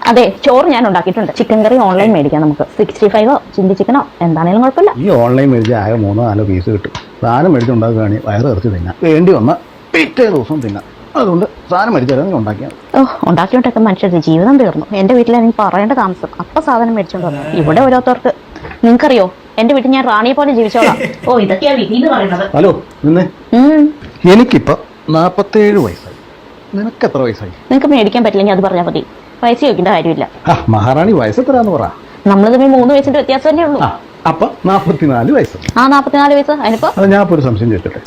അതെ, ചോറ് ഞാൻ ഉണ്ടാക്കിയിട്ടുണ്ട്. ചിക്കൻ കറി ഓൺലൈൻ മേടിക്കാം നമുക്ക്. 65 ചില്ലി ചിക്കനോ എന്താണേലും കുഴപ്പമില്ല. ഈ ഓൺലൈൻ മേടിച്ചാൽ ആകെ 3-4 പീസ് കിട്ടും. സാധനം മേടിച്ചുണ്ടാക്കുകയാണെങ്കിൽ വയറ് ഇറച്ചി തിന്നാം, വേണ്ടി വന്ന പിറ്റേ ദിവസം തിന്നാം. അതുകൊണ്ട് സാധനം മേടിച്ചാൽ നീ ഉണ്ടാക്കിയാൽ ഉണ്ടാക്കിയോണ്ടൊക്കെ മനുഷ്യരുടെ ജീവിതം തീർന്നു. എന്റെ വീട്ടിൽ എനിക്ക് പറയേണ്ട താമസം. അപ്പൊ സാധനം മേടിച്ചോണ്ട് വന്നു. ഇവിടെ ഓരോരുത്തർക്ക് നിങ്ങൾക്കറിയോ, എന്റെ വീട്ടിൽ ഞാൻ റാണിയെ പോലെ ജീവിച്ചോളാം. ഇതൊക്കെയാ വീട്ടിൽ പറയുന്നത്. ഹലോ, നിന്നെ എനിക്കിപ്പോ 47 വയസ്സായി. നിനക്ക് എത്ര വയസ്സായി? നിനക്ക് മേടിക്കാൻ പറ്റില്ലെങ്കിൽ അത് പറഞ്ഞാൽ മതി. പൈസ ചോദിക്കേണ്ട കാര്യമില്ല. മഹാറാണി വയസ്സ് എത്രയാന്ന് പറ. നമ്മൾ തമ്മിൽ 3 വയസ്സിന്റെ വ്യത്യാസം തന്നെ ഉള്ളൂ. അപ്പൊ 44 വയസ്സ്. 44 വയസ്സ്. അതിനിപ്പോ ഞാൻ ഒരു സംശയം ചോദിച്ചോട്ടെ.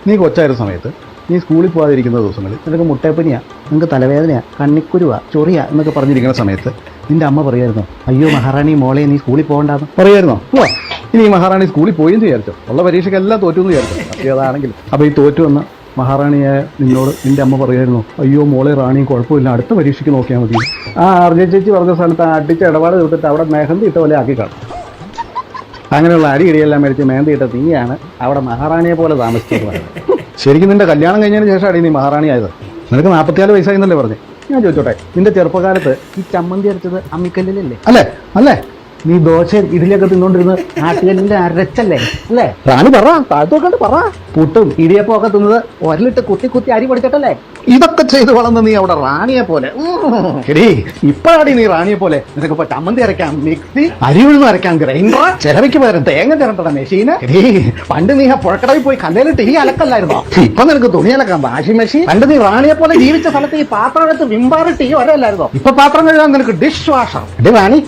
നീ കൊച്ചായിരുന്ന സമയത്ത് നീ സ്കൂളിൽ പോകാതിരിക്കുന്ന ദിവസങ്ങളിൽ നിനക്ക് മുട്ടയപ്പനിയാ, നിനക്ക് തലവേദനയാ, കണ്ണിക്കുരുവാ, ചൊറിയാ എന്നൊക്കെ പറഞ്ഞിരിക്കുന്ന സമയത്ത് നിന്റെ അമ്മ പറയായിരുന്നോ, അയ്യോ മഹാറാണി മോളെ നീ സ്കൂളിൽ പോകണ്ടാന്ന് പറയായിരുന്നോ? ഇനി ഈ മഹാറാണി സ്കൂളിൽ പോയെന്ന് വിചാരിച്ചോ, ഉള്ള പരീക്ഷയ്ക്കെല്ലാം തോറ്റു എന്ന് വിചാരിച്ചോ. അതാണെങ്കിലും അപ്പൊ ഈ തോറ്റു വന്ന മഹാറാണിയായ നിന്നോട് നിന്റെ അമ്മ പറയായിരുന്നു, അയ്യോ മോളെ റാണിയും കുഴപ്പമില്ല, അടുത്ത പരീക്ഷയ്ക്ക് നോക്കിയാൽ മതി. അർജയ ചേച്ചി പറഞ്ഞ സ്ഥലത്ത് അടിച്ച ഇടപാട് തീർത്തിട്ട് അവിടെ മെഹന്തി ഇട്ട പോലെ ആക്കി കാണും. അങ്ങനെയുള്ള അടിയിടിയെല്ലാം മേടിച്ച് മെഹന്തി ഇട്ട നീയാണ് അവിടെ മഹാറാണിയെ പോലെ താമസിച്ചത്. ശരിക്കും നിന്റെ കല്യാണം കഴിഞ്ഞതിന് ശേഷമാണ് നീ മഹാറാണി ആയത്. നിനക്ക് 44 വയസ്സായി എന്നല്ലേ പറഞ്ഞു. ഞാൻ ചോദിച്ചോട്ടെ, നിന്റെ ചെറുപ്പകാലത്ത് ഈ ചമ്മന്തി അരച്ചത് അമ്മിക്കല്ലിലല്ലേ? അല്ലേ നീ ദോശയും ഇഡലിയൊക്കെ തിന്നോണ്ടിരുന്ന് ആട്ടുകല്ലിന്റെ അരച്ചല്ലേ അല്ലേ? റാണി പറ, താഴ്ത്തോക്കണ്ട് പറ. പുട്ടും ഇടിയപ്പം ഒക്കെ തിന്നത് ഒരലിട്ട് കുത്തി അരി പൊടിച്ചിട്ടല്ലേ? ഇതൊക്കെ ചെയ്ത് വളർന്ന് നീ അവിടെ റാണിയെ പോലെ. എടീ, ഇപ്പഴാടി നീ റാണിയെ പോലെ. നിനക്ക് ഇപ്പൊ ചമ്മന്തി അരയ്ക്കാം മിക്സി, അരി ഉഴുന്ന് അരയ്ക്കാം ഗ്രൈൻഡർ, ചിലവയ്ക്ക് പകരം തേങ്ങ ചിരട്ടണ മെഷീന്. എടീ, പണ്ട് നീ ആ പുഴക്കടവിൽ പോയി കല്ലേലിട്ട് ഈ അലക്കല്ലായിരുന്നോ? ഇപ്പൊ നിനക്ക് തുണി അലക്കാം വാഷിംഗ് മെഷീൻ. പണ്ട് നീ റാണിയെ പോലെ ജീവിച്ച സ്ഥലത്ത് ഈ പാത്രം എടുത്ത് വിമ്പാറിട്ട് ഈ ഒരല്ലായിരുന്നോ? ഇപ്പൊ പാത്രം കഴുകാൻ നിനക്ക് ഡിഷ് വാഷർ. എടീ റാണി,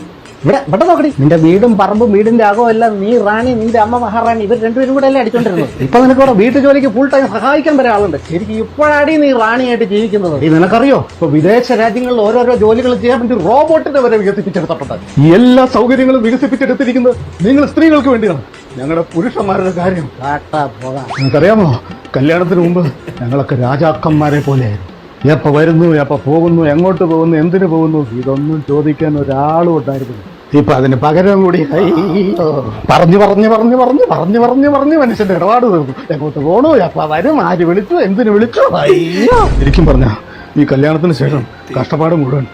ഇവിടെ നോക്കടി, നിന്റെ വീടും പറമ്പും വീടിന്റെ അകവും എല്ലാം നീ റാണി നിന്റെ അമ്മ മഹാറാണി ഇവർ രണ്ടുപേരും കൂടെ അല്ലേ അടിച്ചോണ്ടിരുന്നു. ഇപ്പൊ നിനക്ക് ഇവിടെ വീട്ടു ജോലിക്ക് ഫുൾ ടൈം സഹായിക്കാൻ വരെ ആളുണ്ട്. ശരിക്കും ഇപ്പോഴാടി നീ റാണിയായിട്ട് ജീവിക്കുന്നത്. നിനക്കറിയോ, ഇപ്പൊ വിദേശ രാജ്യങ്ങളിൽ ഓരോരോ ജോലികൾ ചെയ്യാൻ വേണ്ടി റോബോട്ടിനെ വരെ വികസിപ്പിച്ചെടുത്തിട്ടുണ്ട്. ഈ എല്ലാ സൗകര്യങ്ങളും വികസിപ്പിച്ചെടുത്തിരിക്കുന്നത് നിങ്ങൾ സ്ത്രീകൾക്ക് വേണ്ടിയാണ്. ഞങ്ങളുടെ പുരുഷന്മാരുടെ കാര്യം നിനക്കറിയാമോ, കല്യാണത്തിന് മുമ്പ് ഞങ്ങളൊക്കെ രാജാക്കന്മാരെ പോലെയായിരുന്നു. എപ്പോ വരുന്നു, എപ്പോ പോകുന്നു, എങ്ങോട്ട് പോകുന്നു, എന്തിനു പോകുന്നു, ഇതൊന്നും ചോദിക്കാൻ ഒരാളും ഉണ്ടായിരുന്നു. ഇപ്പൊ അതിന് പകരം കൂടി പറഞ്ഞു മനുഷ്യന്റെ ഇടപാട് തീർന്നു. എങ്ങോട്ട് പോണു, എപ്പോ വരും, ആര് വിളിച്ചു, എന്തിനു വിളിച്ചു. ശരിക്കും പറഞ്ഞ ഈ കല്യാണത്തിന് ശേഷം കഷ്ടപ്പാട് മുഴുവൻ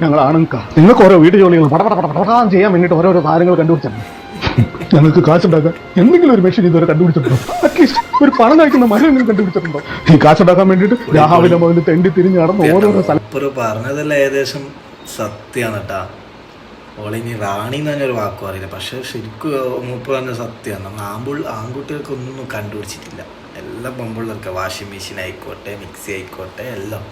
ഞങ്ങൾ ആണുങ്ങൾക്കാ. നിങ്ങൾക്ക് ഓരോ വീട്ടു ജോലികൾ പടപടപടപടം ചെയ്യാൻ വേണ്ടിയിട്ട് ഓരോരോ സാധനങ്ങൾ കണ്ടുപിടിച്ചിട്ടുണ്ട്. ഞങ്ങൾക്ക് കാശുണ്ടാക്കാൻ എന്തെങ്കിലും ഒരു മെഷീൻ ഇതുവരെ കണ്ടുപിടിച്ചിട്ടുണ്ടോ? അറ്റ്ലീസ്റ്റ് ഒരു പണം കഴിക്കുന്ന മരം കണ്ടുപിടിച്ചിട്ടുണ്ടോ? ഈ കാശുണ്ടാക്കാൻ വേണ്ടിയിട്ട് രാവിലെ മുതൽ തെണ്ടി തിരിഞ്ഞ് നടന്ന് ഓരോരോ സ്ഥലം പറഞ്ഞതെല്ലാം ഏകദേശം സത്യമാണ് കേട്ടാ. ഓളിനി റാണി എന്ന് പറഞ്ഞൊരു വാക്കും അറിയില്ല, പക്ഷെ ശരിക്കും മൂപ്പ് പറഞ്ഞ സത്യമാണ്. ആൺകുട്ടികൾക്കൊന്നും കണ്ടുപിടിച്ചിട്ടില്ല. എല്ലാം പെൺപിള്ളേർക്ക് വാഷിംഗ് മെഷീൻ ആയിക്കോട്ടെ, മിക്സി ആയിക്കോട്ടെ, എല്ലാം